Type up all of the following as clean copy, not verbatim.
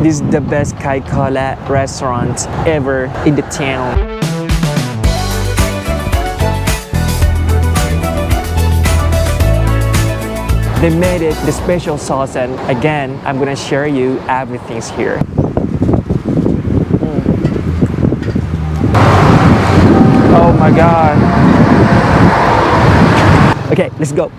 this is the best Kai Kole restaurant ever in the town. They made it the special sauce, and again, I'm gonna share you everything's here. Oh my god. Okay, let's go.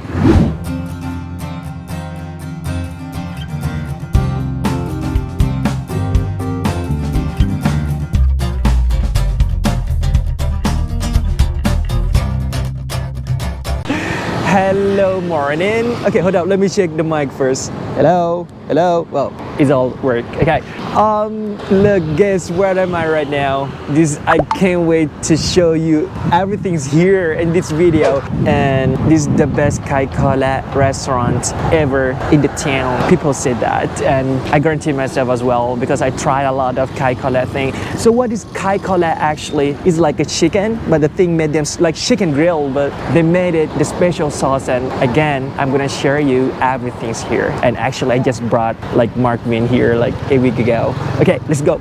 Hello, morning. Okay, hold up. Let me check the mic first. Hello, hello. Well, it's all work. Okay. Look, guess where am I right now? I can't wait to show you everything's here in this video. And this is the best Kai Kole restaurant ever in the town. People say that, and I guarantee myself as well because I tried a lot of Kai Kole thing. So what is Kai Kole actually? It's like a chicken, but the thing made them like chicken grill, but they made it the special sauce. And again, I'm gonna share you everything's here. And actually, I just brought like Mark Min here like a week ago. Okay, let's go.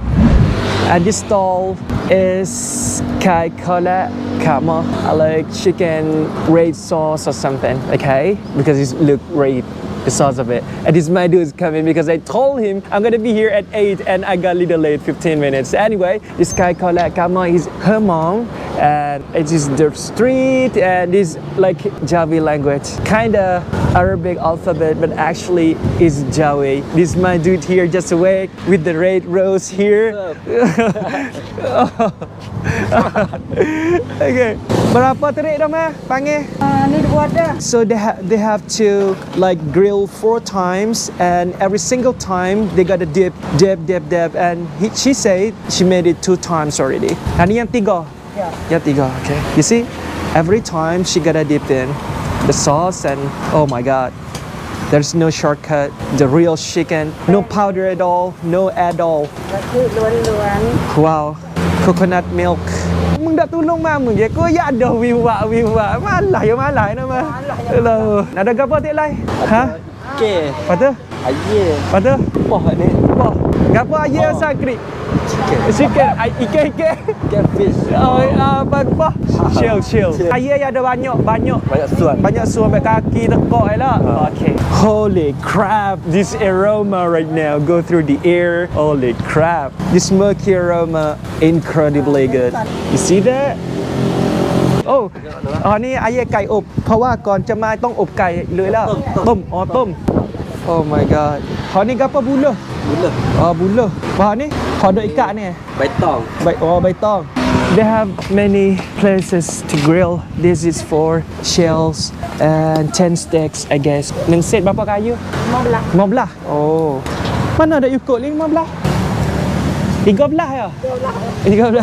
And this stall is Kai Kole Kama. I like chicken red sauce or something, okay? Because it look red, the sauce of it. And this my dude is coming because I told him I'm gonna be here at 8 and I got a little late, 15 minutes. Anyway, this Kai Kole Kama is her mom. And it is the street and this like Jawi language, kinda Arabic alphabet, but actually is Jawi. This is my dude here just awake with the red rose here. Okay. Berapa terik dah mah? Panggil. Need water. So they have to like grill 4 times, and every single time they gotta dip, and she said she made it 2 times already. And yang tiga. Yeah, tiga. Okay. You see, every time she gotta dip in the sauce, and oh my god, there's no shortcut. The real chicken, no powder at all, no at all. Wow, coconut milk. Mừng đã tulung mah mừng je ko ya ada wiwa malai na mah. Hello. Ada gapo tak lai? Ha? Okay. Patu? Aye. Patu? Poh ni. Poh. Gapo aye sakri? Chicken. Ikan. Catfish. Oh, apa? Chill. Aye ada banyak. Banyak suan kat kaki tekok ai lah. Okay. Holy crap. This aroma right now go through the air. Holy crap. This smoky aroma incredibly good. You see that? โอ้นี่ไอ้ไก่อบเพราะว่าก่อนจะมาต้องอบไก่เลยแล้วต้มOh my god ขอนี่กับบุญเลยบุญเลยขอนี่ขอโดยกะเนี่ยใบตองThey have many places to grill. This is for shells and 10 steaks, I guess. 1 set berapa kayu? 15. Oh. Mana ada ikut link 15? 13 ya? 13.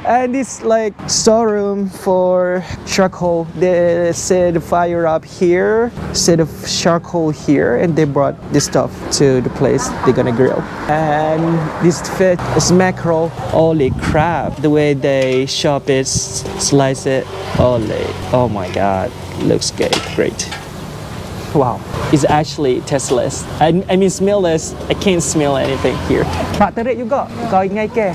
And it's like storeroom for charcoal. They set the fire up here, set the charcoal here, and they brought this stuff to the place they're gonna grill. And this fish is mackerel. Holy crap! The way they chop it, slice it. Oh my god, looks great. Wow, it's actually tasteless. I mean smellless. I can't smell anything here. Pak terik juga. Kau ingat ke?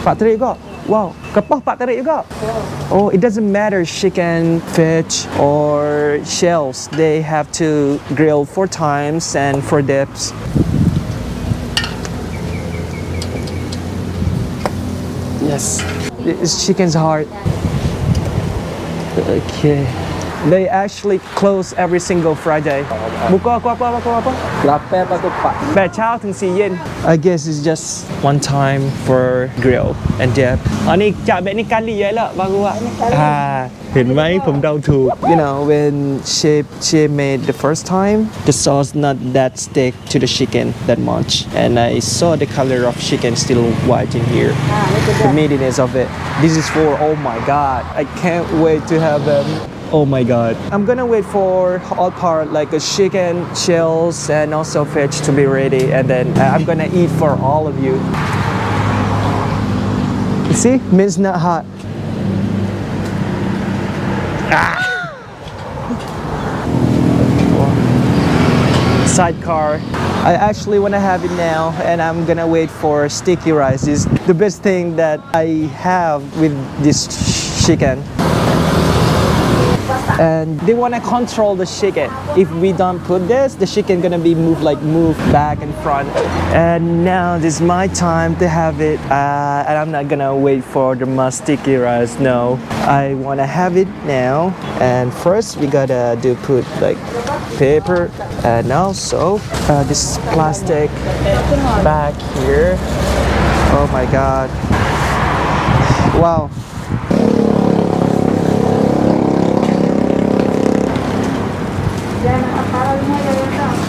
Pak terik juga. Wow, kepah pak terik juga. Oh, it doesn't matter chicken, fish, or shells. They have to grill 4 times and 4 dips. Yes, it's chicken's heart. Okay. They actually close every single Friday. Buka apa? 8 atau 4. 8 เช้าถึง 4 เย็น I guess it's just one time for grill and dip. อันนี้จากแบบนี้การลีเยอะแล้วบางว่าเห็นไหมผมเดาถูก You know when she made the first time, the sauce not that stick to the chicken that much, and I saw the color of chicken still white in here. The meatiness of it. This is for oh my god, I can't wait to have them. Oh my god. I'm gonna wait for all part like a chicken, shells, and also fish to be ready, and then I'm gonna eat for all of you. You see? Means not hot. sidecar. I actually want to have it now, and I'm gonna wait for sticky rice. This is the best thing that I have with this chicken. And they want to control the chicken. If we don't put this, the chicken gonna be moved back and front. And now this is my time to have it. And I'm not gonna wait for the sticky rice. No, I wanna have it now. And first we gotta put like paper and also this plastic bag here. Oh my god! Wow.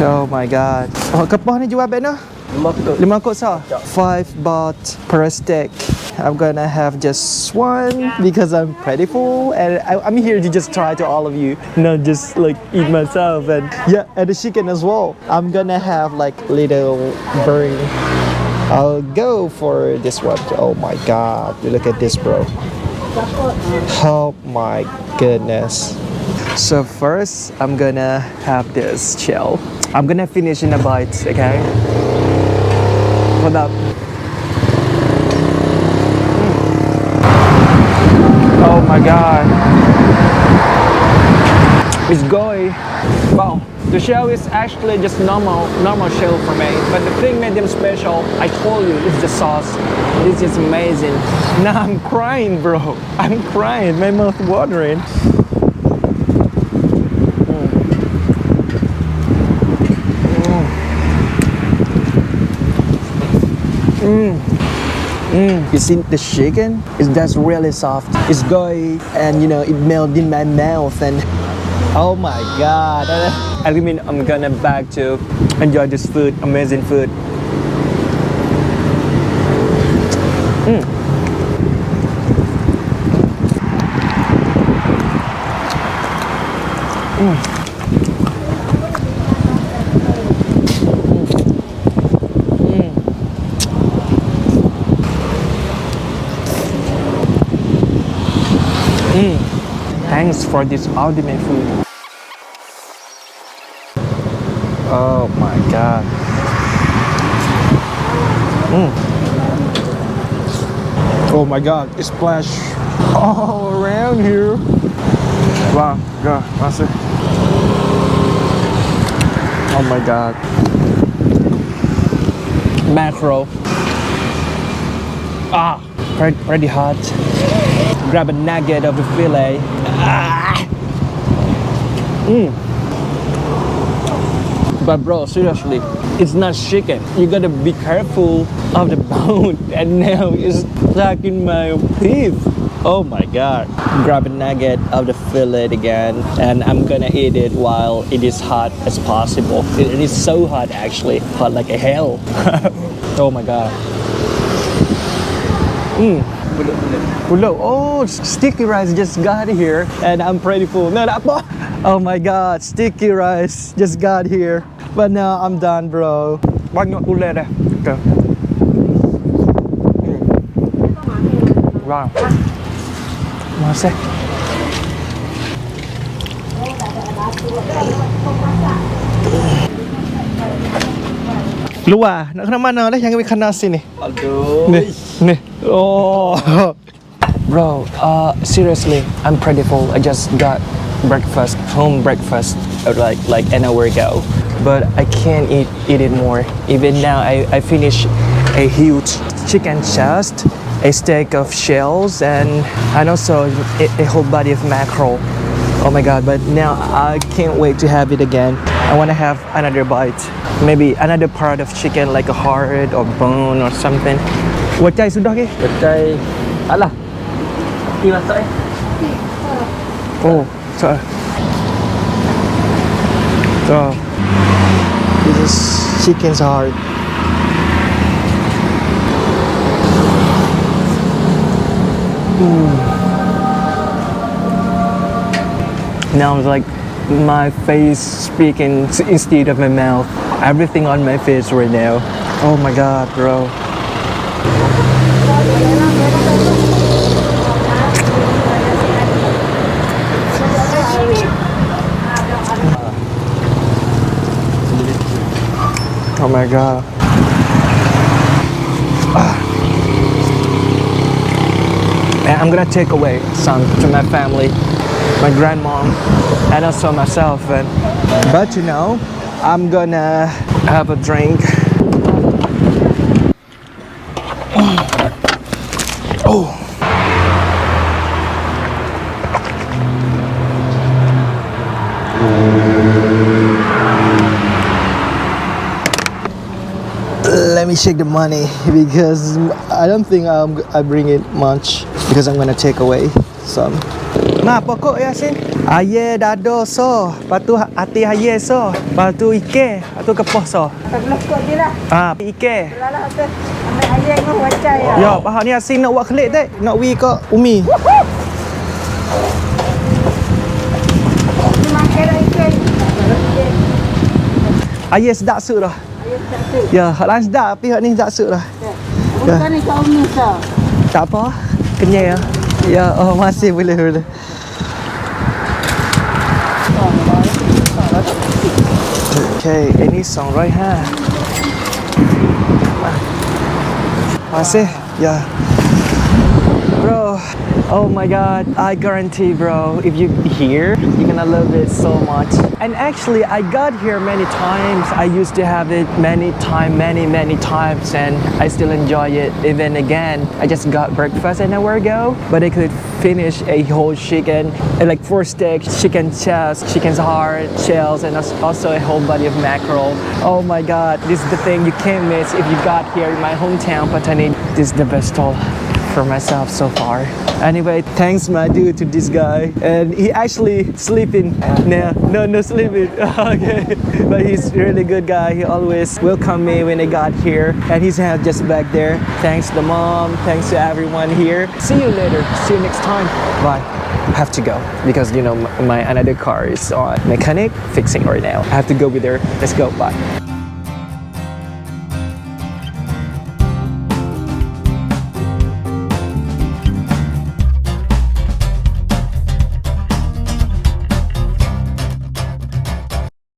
Oh my god. Oh, kapal ni jual beg no? 5 kot sah. 5 baht per stick. I'm gonna have just one because I'm pretty full and I'm here to just try to all of you, not just like eat myself. And yeah, and the chicken as well. I'm gonna have like little burn. I'll go for this one. Oh my god. Look at this, bro. Oh my goodness. So first, I'm gonna have this shell. I'm gonna finish in a bite, okay? Hold up. Oh my god. It's gooey. Wow. The shell is actually just normal shell for me. But the thing made them special, I told you, it's the sauce. This is amazing. Now I'm crying, bro. I'm crying. My mouth watering. You see the chicken? It's just really soft. It's gooey and it melted in my mouth and oh my god. I mean I'm gonna back to enjoy this food, amazing food. Thanks for this ultimate food. Oh my god. Oh my god, it splashed all around here. Wow, god, that's it. Oh my god. Mackerel. Pretty hot. Grab a nugget of the fillet. But bro, seriously, it's not chicken. You gotta be careful of the bone. And now it's stuck in my teeth. Oh my god. Grab a nugget of the fillet again. And I'm gonna eat it while it is hot as possible. It is so hot actually. Hot like a hell. Oh my god. Oh, sticky rice just got here and I'm pretty full. No, oh my god, sticky rice just got here. But now I'm done, bro. Banyak gulai dah. Okay. Wow. Masih. Luar, nak kena mana dah? Jangan ikan nasi ni. Aduh. Nih. Oh. Bro, seriously, I'm pretty full. I just got home breakfast like an hour ago. But I can't eat it more. Even now, I finished a huge chicken chest, a steak of shells, and also a whole body of mackerel. Oh my god, but now I can't wait to have it again. I want to have another bite. Maybe another part of chicken like a heart or bone or something. หัวใจสุดดอก หัวใจอะไรที่มาใส่ Oh, sorry. Oh, this is chicken's heart. Now it's like my face speaking instead of my mouth. Everything on my face right now. Oh my god, bro. Oh my god. And I'm gonna take away some to my family, my grandmom, and also myself. But you know, I'm gonna have a drink. Oh. Let me check the money because I don't think I bring it much because I'm gonna take away some. Ma pokok Yasin. Aye dado so, patu hati aye so, patu ike, patu kepoh so. Pelukuk je lah. Ike. Lalah tu. Ambil ayam dengan wajai lah. Yo, bahar ni Yasin nak buat kelik dek, nak wi ke Umi. Ni makan dah ikan. Aye sedap su dah. Ayam tak tu. Ya, hak lain sedap tapi hak ni sedap su dah. Bukan ni kau ni sah. Tak apa, kenyai ya. Ya, oh masih boleh. Okay, ini 205. Masih? Ya. Bro, oh my god, I guarantee bro, if you here, you're gonna love it so much. And actually, I got here many times. I used to have it many times and I still enjoy it. Even again, I just got breakfast an hour ago, but I could finish a whole chicken, like 4 steaks, chicken chest, chicken's heart, shells, and also a whole body of mackerel. Oh my god, this is the thing you can't miss if you got here in my hometown, Pattani. This is the best stall for myself so far. Anyway, thanks my dude to this guy, and he actually sleeping now. No sleeping. Okay, but he's really good guy. He always welcomed me when I got here, and he's just back there. Thanks to the mom, thanks to everyone here. See you later. See you next time. Bye. I have to go because you know my another car is on mechanic fixing right now. I have to go with her. Let's go. Bye.